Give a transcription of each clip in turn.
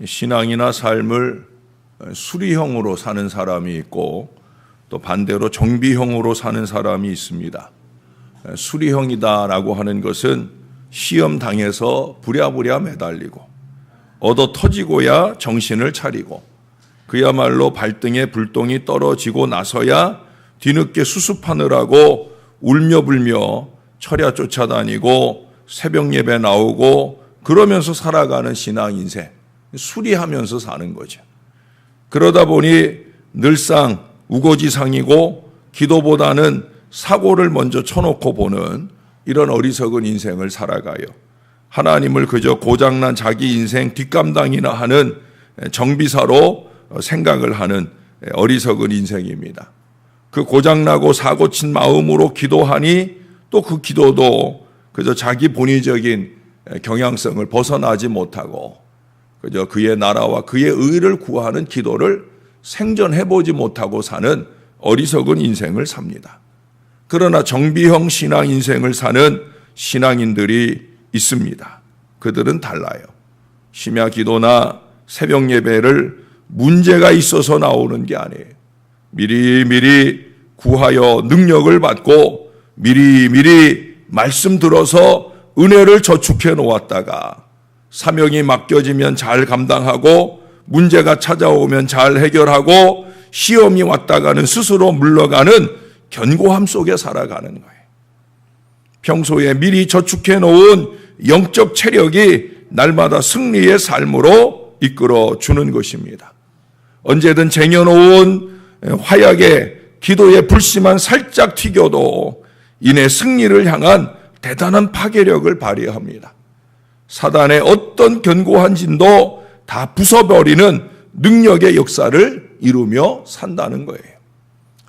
신앙이나 삶을 수리형으로 사는 사람이 있고 또 반대로 정비형으로 사는 사람이 있습니다. 수리형이다라고 하는 것은 시험 당해서 부랴부랴 매달리고 얻어 터지고야 정신을 차리고 그야말로 발등에 불똥이 떨어지고 나서야 뒤늦게 수습하느라고 울며불며 철야 쫓아다니고 새벽 예배 나오고 그러면서 살아가는 신앙 인생, 수리하면서 사는 거죠. 그러다 보니 늘상 우거지상이고 기도보다는 사고를 먼저 쳐놓고 보는 이런 어리석은 인생을 살아가요. 하나님을 그저 고장난 자기 인생 뒷감당이나 하는 정비사로 생각을 하는 어리석은 인생입니다. 그 고장나고 사고친 마음으로 기도하니 또 그 기도도 그저 자기 본의적인 경향성을 벗어나지 못하고 그저 그의 나라와 그의 의를 구하는 기도를 생전해보지 못하고 사는 어리석은 인생을 삽니다. 그러나 정비형 신앙 인생을 사는 신앙인들이 있습니다. 그들은 달라요. 심야 기도나 새벽 예배를 문제가 있어서 나오는 게 아니에요. 미리미리 구하여 능력을 받고 미리미리 말씀 들어서 은혜를 저축해 놓았다가 사명이 맡겨지면 잘 감당하고 문제가 찾아오면 잘 해결하고 시험이 왔다가는 스스로 물러가는 견고함 속에 살아가는 거예요. 평소에 미리 저축해 놓은 영적 체력이 날마다 승리의 삶으로 이끌어 주는 것입니다. 언제든 쟁여놓은 화약에 기도의 불씨만 살짝 튀겨도 이내 승리를 향한 대단한 파괴력을 발휘합니다. 사단의 어떤 견고한 진도 다 부숴버리는 능력의 역사를 이루며 산다는 거예요.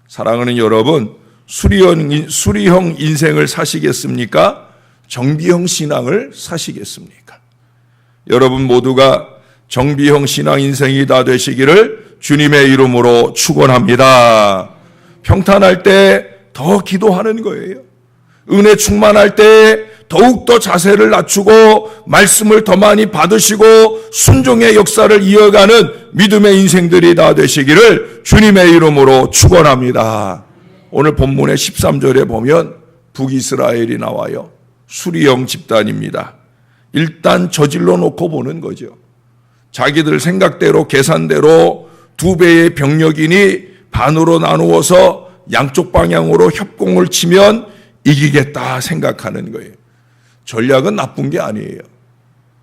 사랑하는 여러분, 수리형 인생을 사시겠습니까? 정비형 신앙을 사시겠습니까? 여러분 모두가 정비형 신앙 인생이 다 되시기를 주님의 이름으로 축원합니다. 평탄할 때 더 기도하는 거예요. 은혜 충만할 때 더욱더 자세를 낮추고 말씀을 더 많이 받으시고 순종의 역사를 이어가는 믿음의 인생들이 다 되시기를 주님의 이름으로 축원합니다. 오늘 본문의 13절에 보면 북이스라엘이 나와요. 수리형 집단입니다. 일단 저질러 놓고 보는 거죠. 자기들 생각대로 계산대로 2배의 병력이니 반으로 나누어서 양쪽 방향으로 협공을 치면 이기겠다 생각하는 거예요. 전략은 나쁜 게 아니에요.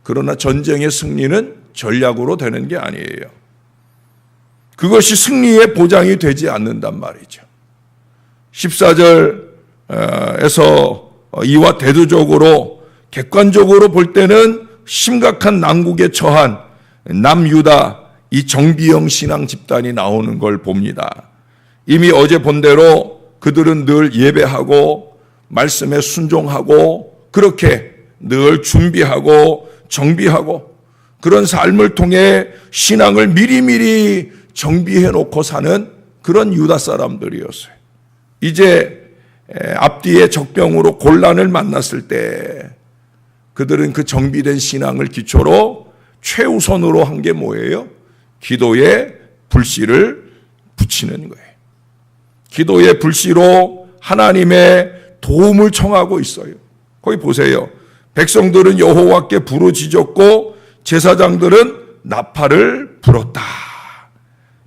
그러나 전쟁의 승리는 전략으로 되는 게 아니에요. 그것이 승리의 보장이 되지 않는단 말이죠. 14절에서 이와 대두적으로 객관적으로 볼 때는 심각한 난국에 처한 남유다 이 정비형 신앙 집단이 나오는 걸 봅니다. 이미 어제 본 대로 그들은 늘 예배하고 말씀에 순종하고 그렇게 늘 준비하고 정비하고 그런 삶을 통해 신앙을 미리미리 정비해 놓고 사는 그런 유다 사람들이었어요. 이제 앞뒤의 적병으로 곤란을 만났을 때 그들은 그 정비된 신앙을 기초로 최우선으로 한 게 뭐예요? 기도에 불씨를 붙이는 거예요. 기도의 불씨로 하나님의 도움을 청하고 있어요. 거기 보세요. 백성들은 여호와께 부르짖었고 제사장들은 나팔을 불었다.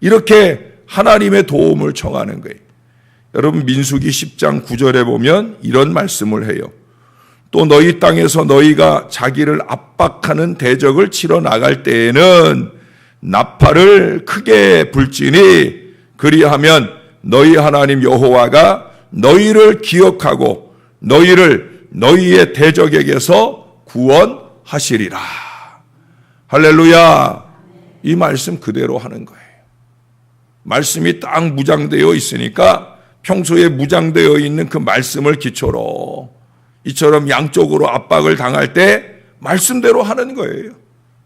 이렇게 하나님의 도움을 청하는 거예요. 여러분 민수기 10장 9절에 보면 이런 말씀을 해요. 또 너희 땅에서 너희가 자기를 압박하는 대적을 치러 나갈 때에는 나팔을 크게 불지니 그리하면 너희 하나님 여호와가 너희를 기억하고 너희를 너희의 대적에게서 구원하시리라. 할렐루야. 이 말씀 그대로 하는 거예요. 말씀이 딱 무장되어 있으니까 평소에 무장되어 있는 그 말씀을 기초로 이처럼 양쪽으로 압박을 당할 때 말씀대로 하는 거예요.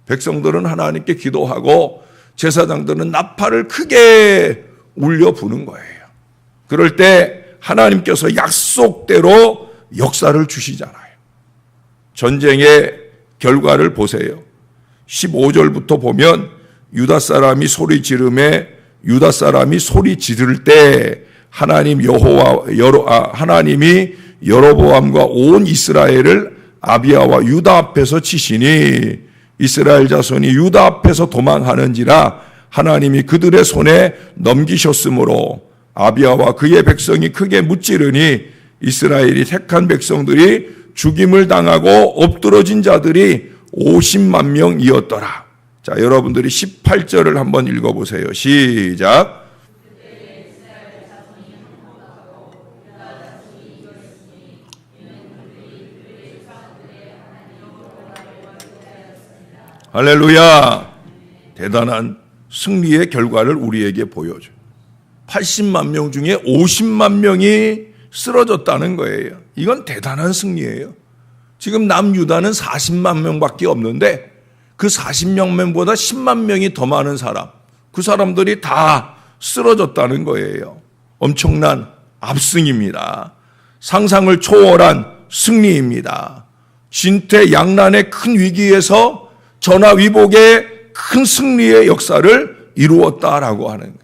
백성들은 하나님께 기도하고 제사장들은 나팔을 크게 울려 부는 거예요. 그럴 때 하나님께서 약속대로 역사를 주시잖아요. 전쟁의 결과를 보세요. 15절부터 보면 유다 사람이 소리 지르매 유다 사람이 소리 지를 때 하나님이 여로보암과 온 이스라엘을 아비야와 유다 앞에서 치시니 이스라엘 자손이 유다 앞에서 도망하는지라 하나님이 그들의 손에 넘기셨으므로 아비야와 그의 백성이 크게 무찌르니 이스라엘이 택한 백성들이 죽임을 당하고 엎드러진 자들이 50만 명이었더라. 자, 여러분들이 18절을 한번 읽어보세요. 시작. 할렐루야. 대단한 승리의 결과를 우리에게 보여줘요. 80만 명 중에 50만 명이 쓰러졌다는 거예요. 이건 대단한 승리예요. 지금 남유다는 40만 명밖에 없는데 그 40만 명보다 10만 명이 더 많은 사람, 그 사람들이 다 쓰러졌다는 거예요. 엄청난 압승입니다. 상상을 초월한 승리입니다. 진퇴양난의 큰 위기에서 전화위복의 큰 승리의 역사를 이루었다라고 하는 거예요.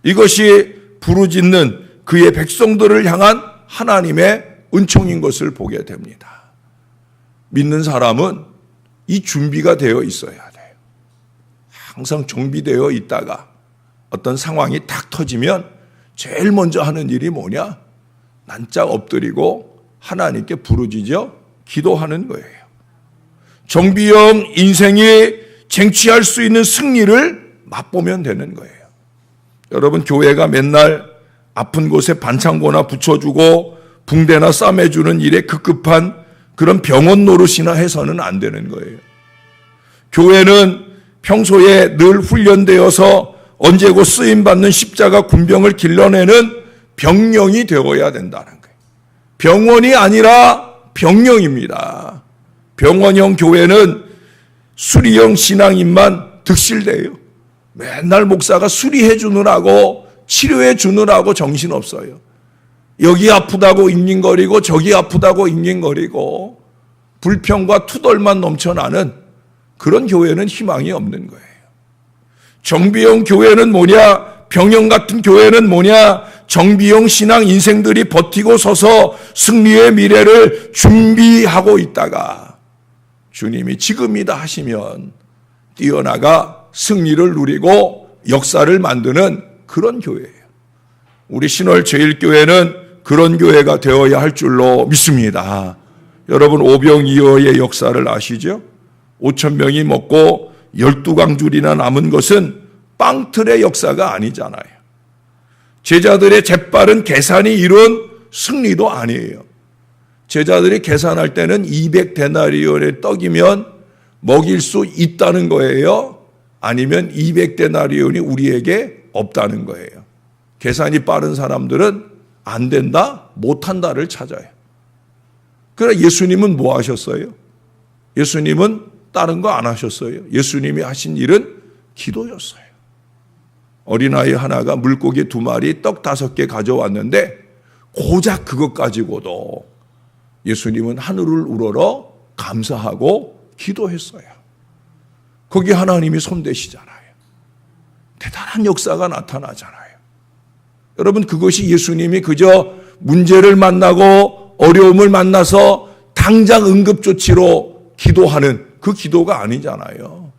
이것이 부르짖는 그의 백성들을 향한 하나님의 은총인 것을 보게 됩니다. 믿는 사람은 이 준비가 되어 있어야 돼요. 항상 정비되어 있다가 어떤 상황이 탁 터지면 제일 먼저 하는 일이 뭐냐? 난짝 엎드리고 하나님께 부르짖어 기도하는 거예요. 정비형 인생이 쟁취할 수 있는 승리를 맛보면 되는 거예요. 여러분, 교회가 맨날 아픈 곳에 반창고나 붙여주고 붕대나 싸매주는 일에 급급한 그런 병원 노릇이나 해서는 안 되는 거예요. 교회는 평소에 늘 훈련되어서 언제고 쓰임받는 십자가 군병을 길러내는 병령이 되어야 된다는 거예요. 병원이 아니라 병령입니다. 병원형 교회는 수리형 신앙인만 득실돼요. 맨날 목사가 수리해 주느라고 치료해 주느라고 정신없어요. 여기 아프다고 잉잉거리고 저기 아프다고 잉잉거리고 불평과 투덜만 넘쳐나는 그런 교회는 희망이 없는 거예요. 정비형 교회는 뭐냐? 병영 같은 교회는 뭐냐? 정비형 신앙 인생들이 버티고 서서 승리의 미래를 준비하고 있다가 주님이 지금이다 하시면 뛰어나가 승리를 누리고 역사를 만드는 그런 교회예요. 우리 신월 제일교회는 그런 교회가 되어야 할 줄로 믿습니다. 여러분, 오병이어의 역사를 아시죠? 5,000명이 먹고 12강줄이나 남은 것은 빵틀의 역사가 아니잖아요. 제자들의 재빠른 계산이 이룬 승리도 아니에요. 제자들이 계산할 때는 200데나리온의 떡이면 먹일 수 있다는 거예요? 아니면 200데나리온이 우리에게 없다는 거예요? 계산이 빠른 사람들은 안 된다, 못한다를 찾아요. 그러나 예수님은 뭐 하셨어요? 예수님은 다른 거 안 하셨어요. 예수님이 하신 일은 기도였어요. 어린아이 하나가 물고기 2마리, 떡 5개 가져왔는데 고작 그것 가지고도 예수님은 하늘을 우러러 감사하고 기도했어요. 거기 하나님이 손대시잖아요. 대단한 역사가 나타나잖아요. 여러분, 그것이 예수님이 그저 문제를 만나고 어려움을 만나서 당장 응급조치로 기도하는 그 기도가 아니잖아요.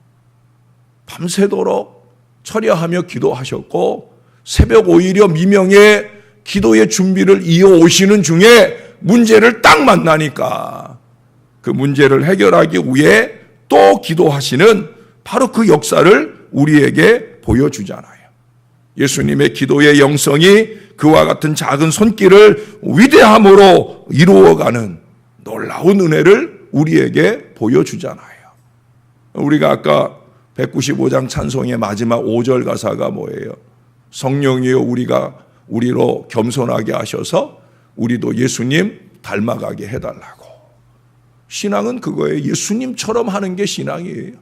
밤새도록 철야하며 기도하셨고 새벽 5일여 미명에 기도의 준비를 이어오시는 중에 문제를 딱 만나니까 그 문제를 해결하기 위해 또 기도하시는 바로 그 역사를 우리에게 보여주잖아요. 예수님의 기도의 영성이 그와 같은 작은 손길을 위대함으로 이루어가는 놀라운 은혜를 우리에게 보여주잖아요. 우리가 아까 195장 찬송의 마지막 5절 가사가 뭐예요? 성령이여 우리로 겸손하게 하셔서 우리도 예수님 닮아가게 해달라고. 신앙은 그거예요. 예수님처럼 하는 게 신앙이에요.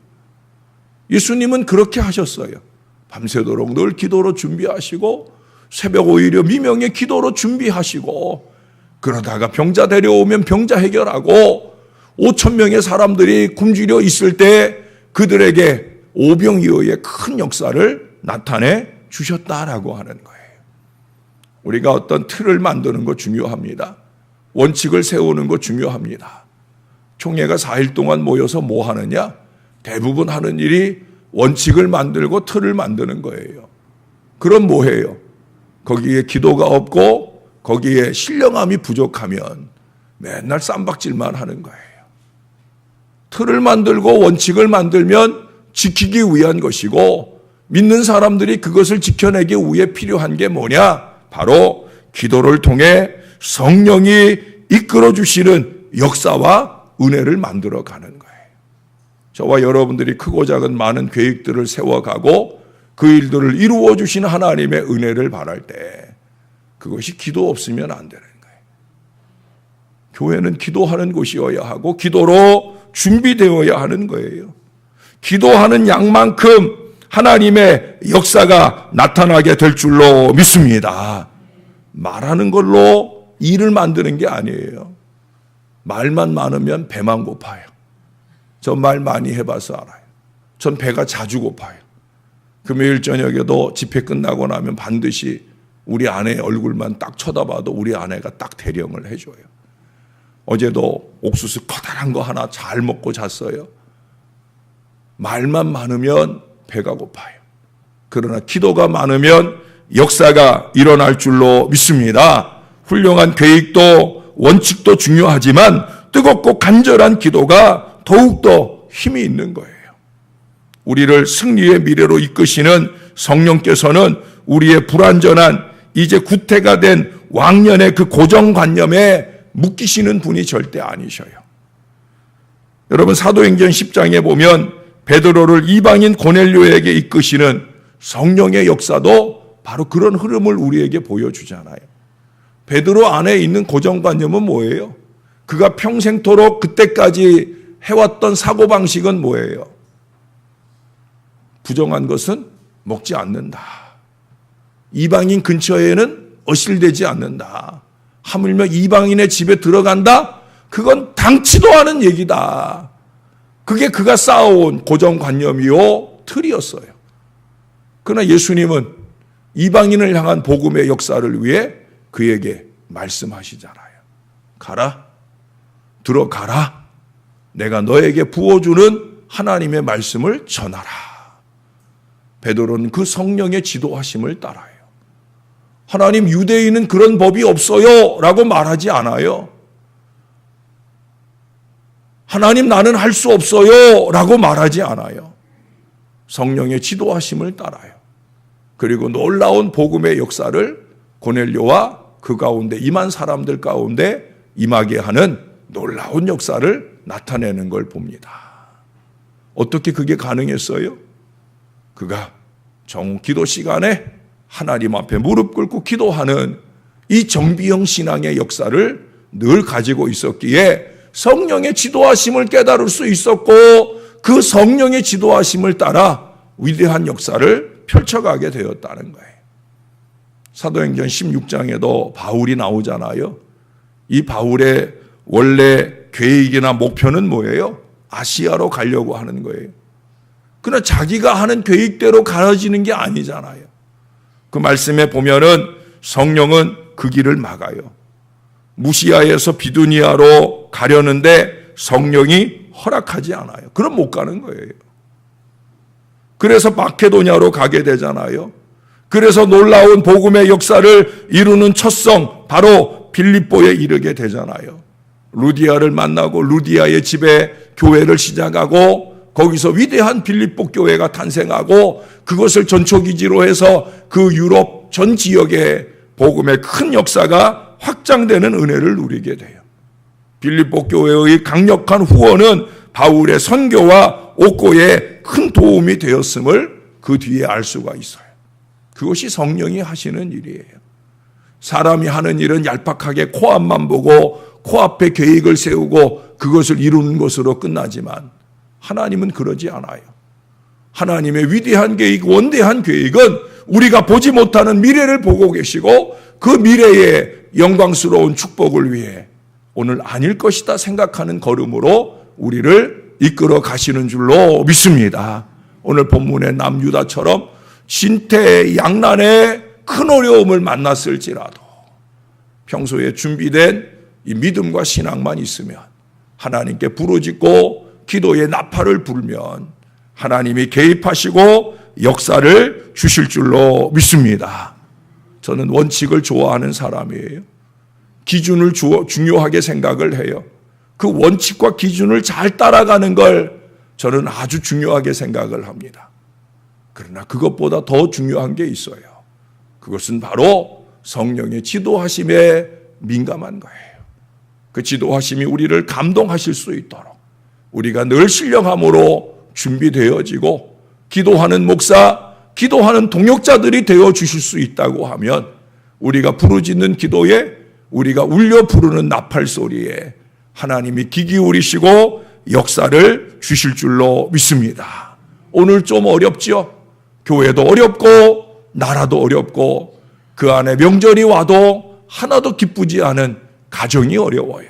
예수님은 그렇게 하셨어요. 밤새도록 늘 기도로 준비하시고 새벽 5일여 미명에 기도로 준비하시고 그러다가 병자 데려오면 병자 해결하고 5,000명의 사람들이 굶주려 있을 때 그들에게 오병이어의 큰 역사를 나타내 주셨다라고 하는 거예요. 우리가 어떤 틀을 만드는 거 중요합니다. 원칙을 세우는 거 중요합니다. 총회가 4일 동안 모여서 뭐 하느냐? 대부분 하는 일이 원칙을 만들고 틀을 만드는 거예요. 그럼 뭐 해요? 거기에 기도가 없고 거기에 신령함이 부족하면 맨날 쌈박질만 하는 거예요. 틀을 만들고 원칙을 만들면 지키기 위한 것이고 믿는 사람들이 그것을 지켜내기 위해 필요한 게 뭐냐? 바로 기도를 통해 성령이 이끌어 주시는 역사와 은혜를 만들어 가는 거예요. 저와 여러분들이 크고 작은 많은 계획들을 세워가고 그 일들을 이루어 주시는 하나님의 은혜를 바랄 때 그것이 기도 없으면 안 되는 거예요. 교회는 기도하는 곳이어야 하고 기도로 준비되어야 하는 거예요. 기도하는 양만큼 하나님의 역사가 나타나게 될 줄로 믿습니다. 말하는 걸로 일을 만드는 게 아니에요. 말만 많으면 배만 고파요. 전 말 많이 해봐서 알아요. 전 배가 자주 고파요. 금요일 저녁에도 집회 끝나고 나면 반드시 우리 아내 얼굴만 딱 쳐다봐도 우리 아내가 딱 대령을 해줘요. 어제도 옥수수 커다란 거 하나 잘 먹고 잤어요. 말만 많으면 배가 고파요. 그러나 기도가 많으면 역사가 일어날 줄로 믿습니다. 훌륭한 계획도 원칙도 중요하지만 뜨겁고 간절한 기도가 더욱더 힘이 있는 거예요. 우리를 승리의 미래로 이끄시는 성령께서는 우리의 불완전한 이제 구태가 된 왕년의 그 고정관념에 묶이시는 분이 절대 아니셔요. 여러분 사도행전 10장에 보면 베드로를 이방인 고넬료에게 이끄시는 성령의 역사도 바로 그런 흐름을 우리에게 보여주잖아요. 베드로 안에 있는 고정관념은 뭐예요? 그가 평생토록 그때까지 해왔던 사고방식은 뭐예요? 부정한 것은 먹지 않는다. 이방인 근처에는 어실되지 않는다. 하물며 이방인의 집에 들어간다? 그건 당치도 않은 얘기다. 그게 그가 쌓아온 고정관념이요 틀이었어요. 그러나 예수님은 이방인을 향한 복음의 역사를 위해 그에게 말씀하시잖아요. 가라. 들어가라. 내가 너에게 부어주는 하나님의 말씀을 전하라. 베드로는 그 성령의 지도하심을 따라요. 하나님 유대인은 그런 법이 없어요 라고 말하지 않아요. 하나님 나는 할 수 없어요 라고 말하지 않아요. 성령의 지도하심을 따라요. 그리고 놀라운 복음의 역사를 고넬료와 그 가운데 임한 사람들 가운데 임하게 하는 놀라운 역사를 나타내는 걸 봅니다. 어떻게 그게 가능했어요? 그가 기도 시간에 하나님 앞에 무릎 꿇고 기도하는 이 정비형 신앙의 역사를 늘 가지고 있었기에 성령의 지도하심을 깨달을 수 있었고 그 성령의 지도하심을 따라 위대한 역사를 펼쳐가게 되었다는 거예요. 사도행전 16장에도 바울이 나오잖아요. 이 바울의 원래 계획이나 목표는 뭐예요? 아시아로 가려고 하는 거예요. 그러나 자기가 하는 계획대로 가려지는 게 아니잖아요. 그 말씀에 보면은 성령은 그 길을 막아요. 무시아에서 비두니아로 가려는데 성령이 허락하지 않아요. 그럼 못 가는 거예요. 그래서 마케도냐로 가게 되잖아요. 그래서 놀라운 복음의 역사를 이루는 첫 성 바로 빌립보에 이르게 되잖아요. 루디아를 만나고 루디아의 집에 교회를 시작하고 거기서 위대한 빌립보 교회가 탄생하고 그것을 전초기지로 해서 그 유럽 전 지역에 복음의 큰 역사가 확장되는 은혜를 누리게 돼요. 빌립보 교회의 강력한 후원은 바울의 선교와 옥고에 큰 도움이 되었음을 그 뒤에 알 수가 있어요. 그것이 성령이 하시는 일이에요. 사람이 하는 일은 얄팍하게 코앞만 보고 코앞에 계획을 세우고 그것을 이루는 것으로 끝나지만 하나님은 그러지 않아요. 하나님의 위대한 계획, 원대한 계획은 우리가 보지 못하는 미래를 보고 계시고 그 미래의 영광스러운 축복을 위해 오늘 아닐 것이다 생각하는 걸음으로 우리를 이끌어 가시는 줄로 믿습니다. 오늘 본문의 남유다처럼 진퇴양난의 큰 어려움을 만났을지라도 평소에 준비된 이 믿음과 신앙만 있으면, 하나님께 부르짖고 기도의 나팔을 불면 하나님이 개입하시고 역사를 주실 줄로 믿습니다. 저는 원칙을 좋아하는 사람이에요. 기준을 중요하게 생각을 해요. 그 원칙과 기준을 잘 따라가는 걸 저는 아주 중요하게 생각을 합니다. 그러나 그것보다 더 중요한 게 있어요. 그것은 바로 성령의 지도하심에 민감한 거예요. 그 지도하심이 우리를 감동하실 수 있도록 우리가 늘 신령함으로 준비되어지고 기도하는 목사, 기도하는 동역자들이 되어 주실 수 있다고 하면 우리가 부르짖는 기도에, 우리가 울려 부르는 나팔 소리에 하나님이 귀 기울이시고 역사를 주실 줄로 믿습니다. 오늘 좀 어렵죠? 교회도 어렵고 나라도 어렵고 그 안에 명절이 와도 하나도 기쁘지 않은 가정이 어려워요.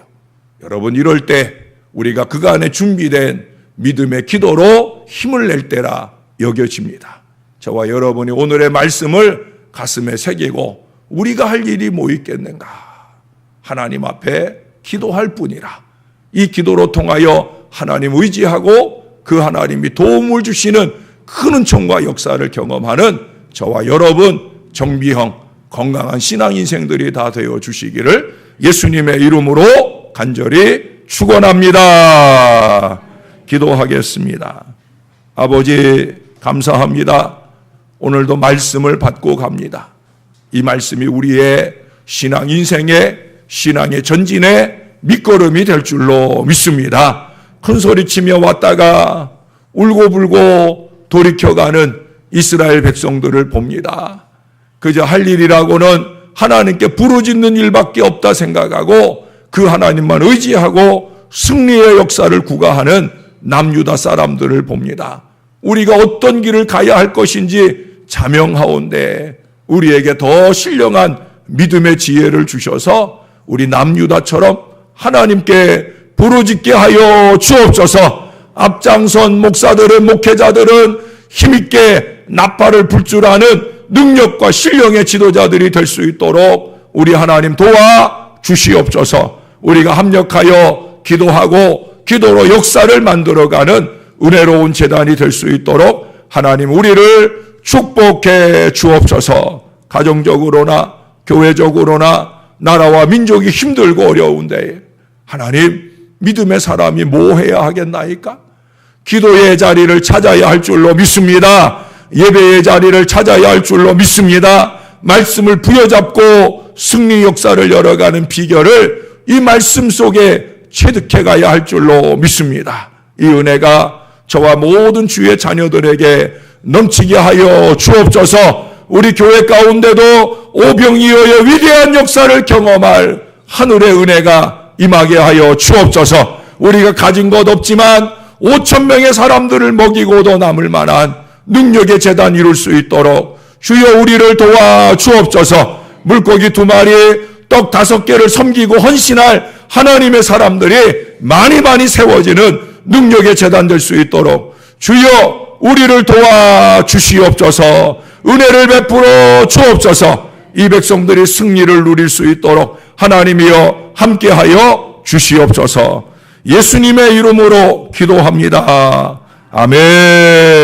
여러분, 이럴 때 우리가 그간에 준비된 믿음의 기도로 힘을 낼 때라 여겨집니다. 저와 여러분이 오늘의 말씀을 가슴에 새기고 우리가 할 일이 뭐 있겠는가? 하나님 앞에 기도할 뿐이라. 이 기도로 통하여 하나님 의지하고 그 하나님이 도움을 주시는 큰 은총과 역사를 경험하는 저와 여러분, 정비형 건강한 신앙 인생들이 다 되어 주시기를 예수님의 이름으로 간절히 축원합니다. 기도하겠습니다. 아버지, 감사합니다. 오늘도 말씀을 받고 갑니다. 이 말씀이 우리의 신앙 인생의, 신앙의 전진의 밑거름이 될 줄로 믿습니다. 큰 소리치며 왔다가 울고불고 돌이켜가는 이스라엘 백성들을 봅니다. 그저 할 일이라고는 하나님께 부르짖는 일밖에 없다 생각하고 그 하나님만 의지하고 승리의 역사를 구가하는 남유다 사람들을 봅니다. 우리가 어떤 길을 가야 할 것인지 자명하온데 우리에게 더 신령한 믿음의 지혜를 주셔서 우리 남유다처럼 하나님께 부르짖게 하여 주옵소서. 앞장선 목사들은, 목회자들은 힘있게 나팔을 불 줄 아는 능력과 신령의 지도자들이 될 수 있도록 우리 하나님 도와 주시옵소서. 우리가 합력하여 기도하고 기도로 역사를 만들어가는 은혜로운 재단이 될 수 있도록 하나님 우리를 축복해 주옵소서. 가정적으로나 교회적으로나 나라와 민족이 힘들고 어려운데 하나님, 믿음의 사람이 뭐 해야 하겠나이까? 기도의 자리를 찾아야 할 줄로 믿습니다. 예배의 자리를 찾아야 할 줄로 믿습니다. 말씀을 부여잡고 승리 역사를 열어가는 비결을 이 말씀 속에 체득해 가야 할 줄로 믿습니다. 이 은혜가 저와 모든 주의 자녀들에게 넘치게 하여 주옵소서. 우리 교회 가운데도 오병이어의 위대한 역사를 경험할 하늘의 은혜가 임하게 하여 주옵소서. 우리가 가진 것 없지만 5,000명의 사람들을 먹이고도 남을 만한 능력의 재단 이룰 수 있도록 주여 우리를 도와 주옵소서. 물고기 2마리, 떡 5개를 섬기고 헌신할 하나님의 사람들이 많이 세워지는 능력의 재단 될 수 있도록 주여 우리를 도와 주시옵소서. 은혜를 베풀어 주옵소서. 이 백성들이 승리를 누릴 수 있도록 하나님이여 함께하여 주시옵소서. 예수님의 이름으로 기도합니다. 아멘.